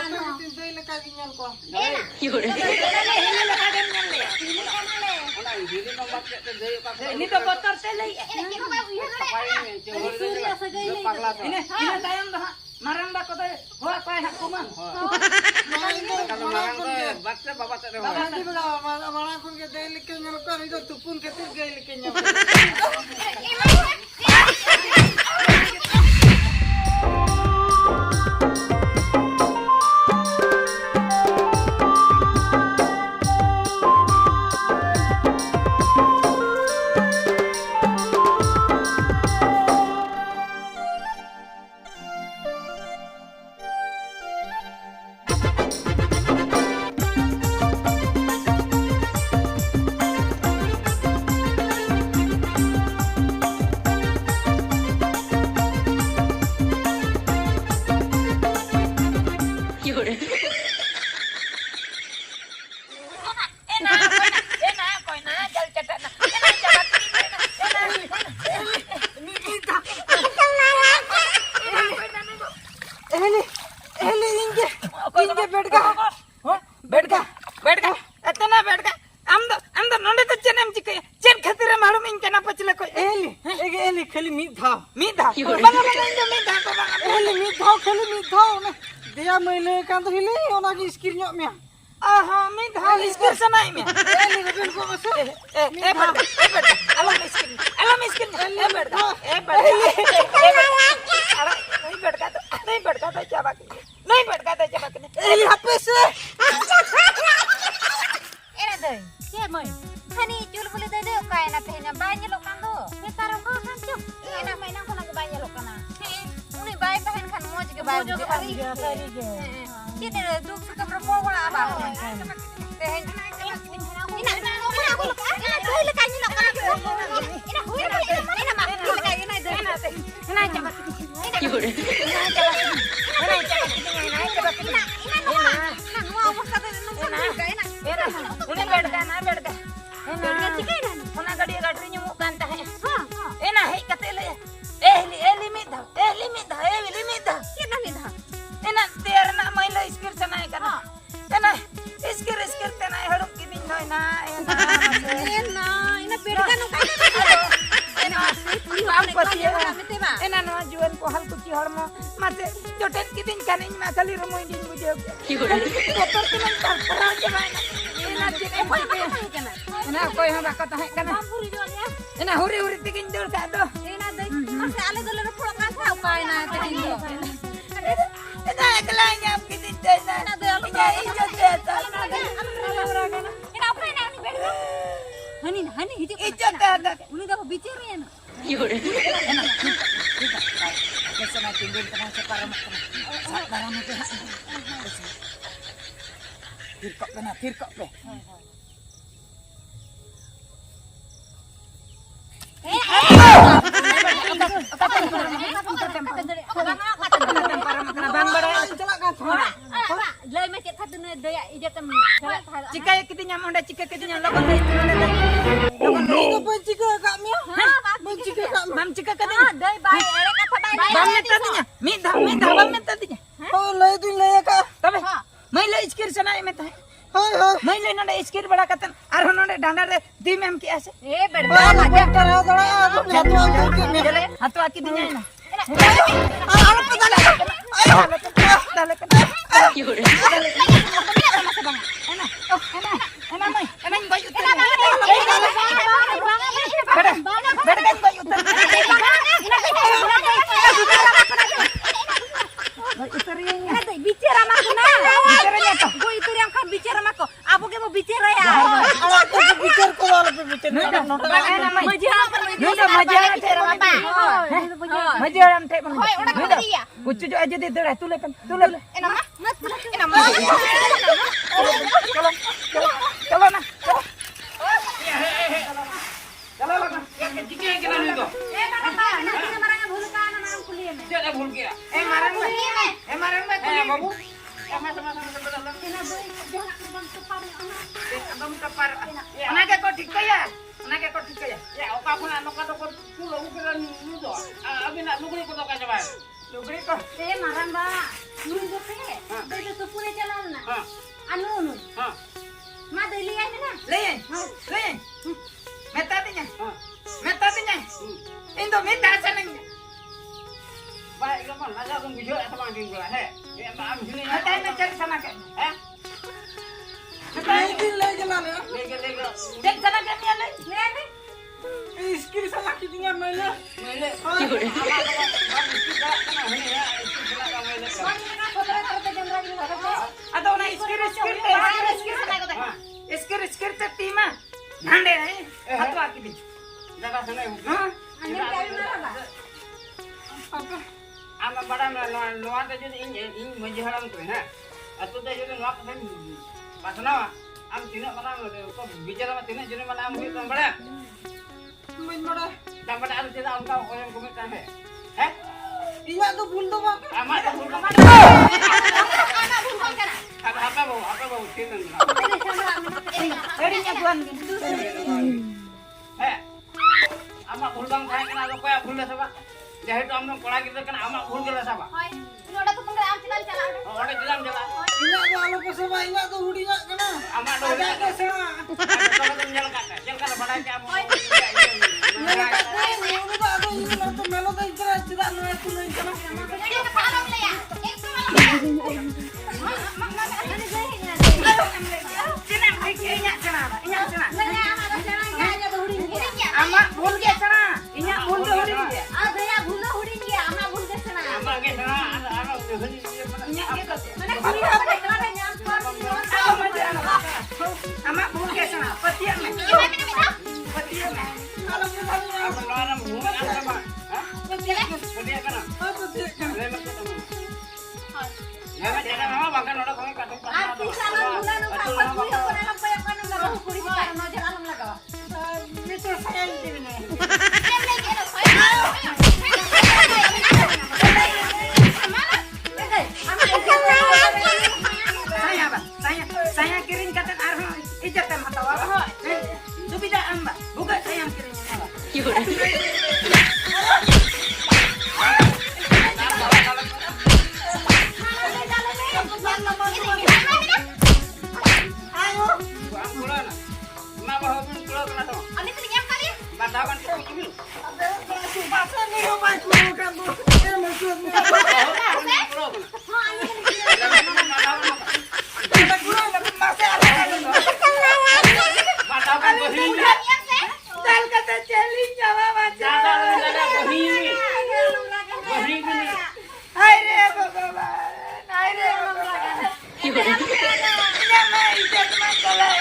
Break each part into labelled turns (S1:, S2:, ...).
S1: Tinday leka ginyal ko.
S2: Ini to kotor tele. Ini tayang dah. Marang ba ko tay. Ho pa hakuman.
S1: Kalau marang teh, bakse bapak teh. Bapak di bala marang kun ke day leka nyal ko ito tupun ke tir gay leka nyal. Dia mele kan tu hili ona gi skir nyok mia.
S2: Aha, mi dah iskir sanai me.
S1: Eli rebel ko masa.
S2: Alam miskin. नहीं भटकाता चाबा के
S1: Eli apa sih?
S3: Ena deh, ke moy. Hani cul boleh deh deh kaya na tehnya banyak lo kan tuh. Sekarang kau kan cuk. Enak mainan kau nak banyak lo kan. Uni bayi bahan kan mau juga bayi juga hari. Kita duduk suka berpuluh apa? Tehen. Aku lo kan. Tuh lo kan lo kan. Ena mak. Ena cepat.
S2: Juan ko hal kuci hormo mate joten kidin kanin ma kali romo indin bujo kotor teman parah jemaina ina jene pake ina koy ha baka tahe kana ina huri tikin dul ka do
S3: Ena deh, masa ale dulu pulang kan tahu kaya na tehnya.
S2: ina kelanya kidin dena ina ijo teta
S3: Ena apa ena ni beda? Hani hiji.
S2: ijo teta
S3: Uni dah bicara ya.
S2: Kesana tinggal tenang sekarang saat barang itu tirkok be Jika kita nyamon dah jika kita nyamon lokon dah itu
S1: Itu benci ke kak Mia? Benci ke kak Mia?
S2: Mam jika katanya
S3: Dai baik, kata baik.
S2: bam tadinya minta bam tadinya
S1: Oh lay tu lay kak.
S2: तबे मैले स्किर सनाए में था
S1: Hai hai.
S2: मैले नडे स्किर बड़ा कतन आरो नडे डांडा रे दी ma'am की ऐसे
S3: Eh, beda.
S1: Bala bentar ha dara aku jatuh aku ke Mia.
S2: चले हाथ आकी दिया ना
S1: Ayo pedale. Ayo.
S2: डाले कर एना मैं एना गई उतर बेटा बेटा गई उतर उतर ये
S3: Ada bicara mak na.
S2: bicaranya apa
S3: Gue itu yang kan bicara mak ko. Abu ke mau bicara ya.
S1: Aku pikir kau lalu pikir.
S2: एना मैं
S3: Maja apa?
S2: Nuda majalah teh apa majalah teh mana
S3: Hoi, udah
S2: nuda
S3: kembali ya?
S2: kucu jo aja deh tulen
S3: Enak mah? Enak mah.
S2: kalau nah
S4: चलो लगा ये कितने के नाम है तो
S3: Eh, marah nanti marahnya bulu kan marah kuliah.
S4: ज्यादा भूल गया
S2: marang ba
S4: बाबू sama
S2: abang kapar onaga ko ঠিক kaya onaga ko ঠিক kaya
S4: ya oka kuna no ka to ko pulo ukiran nudo abi na lugri ko to ka jaban
S2: lugri ko
S3: Eh, marah mbak. Nuri dote. Doi do tupune jalan na.
S4: Ha.
S3: Anu.
S4: Ha.
S3: Ma doi lian na.
S2: Leyan. Leyan. Meta tinya.
S4: Ha.
S2: Meta tinya. Indo minta sanang.
S4: Baik kamu naga kung video sama ding gula he. Ya am sini.
S2: Meta na cari sana ke.
S4: Eh?
S1: Ini lagi jalan ya.
S4: Lega.
S2: Dek sana ke ni ale.
S3: Lian ni.
S1: Iskiri salah kitingnya mana?
S4: Mele. Mele.
S3: Mani na ko tara tara jam ra ni na.
S2: Ado na iskir te tima. Nande ai. Atu akidi.
S4: Jaga sana.
S2: Ha?
S3: Ani kari na ba.
S1: Apa?
S4: Ama bada noa te jadi in menjahalang tu ha. Atu te jadi noa kan pasna am tina mana ko bicara tina jadi mana am hitam bada.
S1: Main mana?
S4: Dan pada am tina am kau yang kumit kan he. Eh?
S1: Iya tuh buntu bang.
S4: Ama tu bukan.
S3: Ana bun kana.
S4: Apa bau tina.
S2: Dari nya tuan.
S4: Eh. Ama bulbang thae kana lo koya bulda saba. Jahe to amno kola kita kan ama bul gela saba.
S3: Hoy. Noda tu pun am cilan cala.
S4: Ode jalan.
S1: Iya tuh alu kesama iya tuh hudinya kena.
S4: Ama do.
S1: Ada kesana.
S4: Kalau tu nyal kata. Jeng kana badai ke am.
S1: Nela kata ini udah ada ini nanti melo tuh cerah cerah nela tuh nela kena.
S3: Jadi ka palam le ya. Ek tu malam. Mak ana jahe ni.
S2: Cina inya cina. Inya cina.
S3: Na ana jana ga do hudin dia.
S2: Ama bul ge cina. Inya bul ge huri ge.
S3: Ada ya bula hudin dia. Ana bul ke sana.
S4: Ama ke sana ana tu huni dia mana.
S2: Inya ge to.
S3: Mana huri apa kana nyam tuan.
S2: Ama bul ge cina. Patian me. Patian me.
S1: Kalau kita
S4: Ama no ana mu ana sama. Ha? Dia kana.
S1: apa sih?
S4: Lemak ketemu. Ya jangan mama bahkan ada kami kata.
S3: Arti salam bulan nu kapan kuya ko na lang pa yung kanang laro kuri ko para no jalan alam lagawa.
S1: Itu saya ini nih.
S3: Kaya kaya ko.
S2: Saya kirim kata arho ijat sama tawa ba. Subida amba. Bukan saya yang kirim amba.
S1: Ayo.
S4: Buang bulan. Ma bawa pun pulau kena sama.
S3: Ani tu nyam kali.
S4: Bandawan itu kimi.
S1: Ada baju pasal nih rumah kulo kan tuh. Ini maksudnya.
S4: Pulau kena.
S3: Ha ani kali.
S1: Ada kulo masih ada kan.
S4: Bandawan bohini.
S2: Dal kata celing jawa macam.
S4: Jaga bohini. Bohini.
S2: Hai re baba. Hai re baba. Nama ijat masalah.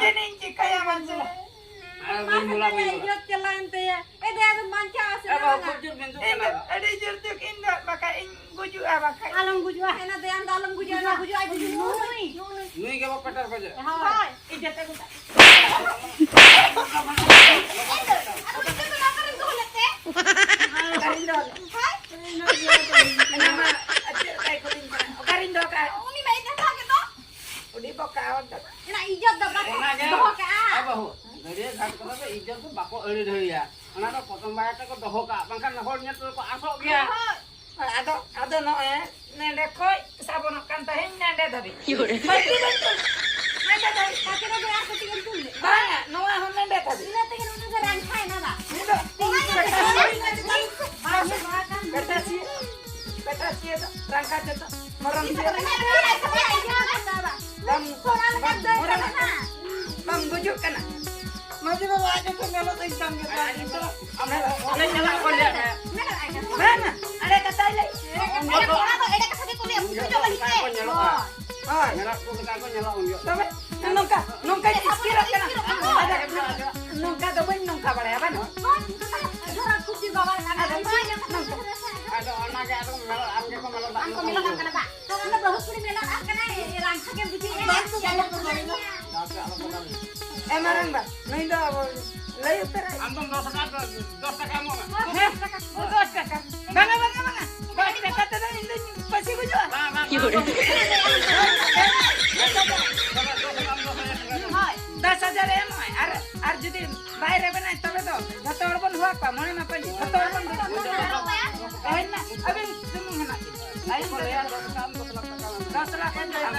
S2: Jening jika yang macam.
S3: Ijot jalan te ya. Dia tu manca
S2: Ada jertuk indah pakai guju pakai.
S3: alam gujua hena te an dalam gujua na gujua ai gujua nui.
S4: Nui ke petar saja.
S3: Hai.
S2: Ijat aku tak.
S3: Aku itu kenapa rindu lete?
S2: Karindo.
S3: Hai.
S2: Nama acil kai kuring. Karindo kai.
S3: Uni baik dah gitu.
S2: Udi pokawan.
S3: Ina ijot dah pakai.
S4: Onaga.
S3: Doh ka.
S4: Apa ho? Dari kat kata ijo tu bako euli deui ya. Ona tu potong bayar tu doho ka. Bangkan holnya tu ko asok dia.
S2: Ada no nende koi sabon kantahin nende tadi. Betul betul. Nende tadi.
S3: Pakai dah beras tinggal tu.
S2: Banyak no ahon nende tadi.
S3: Ina tinggal tu serang kai na ba.
S2: Itu
S3: Masuk makan.
S2: petasi itu rangka itu merem dia. Bang bujuk kan.
S1: Masih bawa aja tuh melo tuh hitam gitu.
S4: Ona nyala ko dia.
S2: Mana? Ada kata lagi. Oh,
S4: Nyala ko ka ko nyala unjo.
S2: tapi nungka istirahat kan. Ada nungka tuh pun nungka boleh apa no?
S4: Ada ona ke atu melo amge ko melo tak.
S2: Marang ba? Naindo layu terai.
S4: Antum dos taka mo.
S2: Dos kakak. Banga. Bagi kata dah Indo pasti gua jual. Das saja deh mau. Ar jadi bayar apa nih? Tapi tu. Satu orang pun huak pa. Mana apa ni? Satu orang pun. Lain nak, abang sumung hendak. Lain
S4: Boleh ya, kalau kamu kelak kamu.
S2: dah serahkan dah.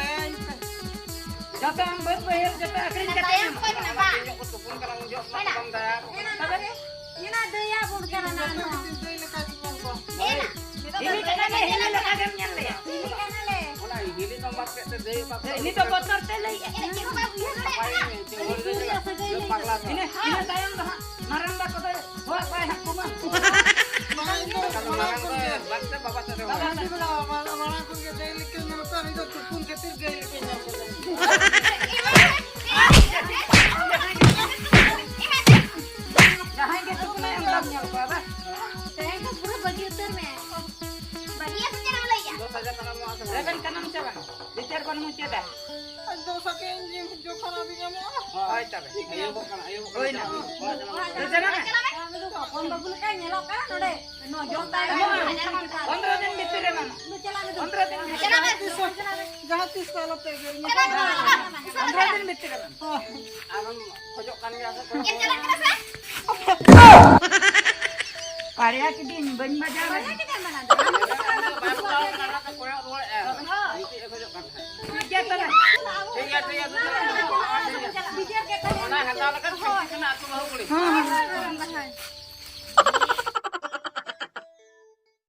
S2: Jatuh yang berpihir, jatuh akhirnya jatuh.
S3: Tayang ko na ba?
S4: Tunjuk ko tupun ka lang jok sa pagkanda.
S3: Yun na daya po ka na ano. Ina.
S2: Ini kan ada, ini lah ada yang le.
S3: Pili ka na le.
S4: Wala, hili tong bakit sa day bakit.
S2: Ini tu botol telai.
S3: Ina kiko ba biyan le.
S2: Ini tayang dah. Maranda ko tayo. Buat baik aku mah.
S4: Kalau marang ko, bakit babat sa rewa.
S1: Hindi mo lang, marang kong daily kayo nalukar. Ito, tupun katil gay kayo nalukar.
S2: Jangan gitu kena yang dalamnya apa?
S3: Tayang ko puro bagi utar me. Bagi ya secara mulai ya.
S4: Doon saja tanah mo asa.
S2: Rekan kanan siapa? Bicar pan mu ceda.
S1: Ando sa kenjing, jokan nabi nga mo.
S4: Oh, ay tabe. Ayaw ko kana, ayaw ko.
S2: Oh, ina. Bicara na.
S3: Kondo bulu ka nyelok kan ode. No jota.
S2: Ondro din bicara mana? Ondro din bicara.
S1: Gahatis kalau tegel mo.
S2: Ondro din bicara.
S4: Alam kojok kan ya sa ko.
S2: Karya kidin ban bajaran. Jatuh na.
S4: Nah, hantar kan kena aku mau kulit.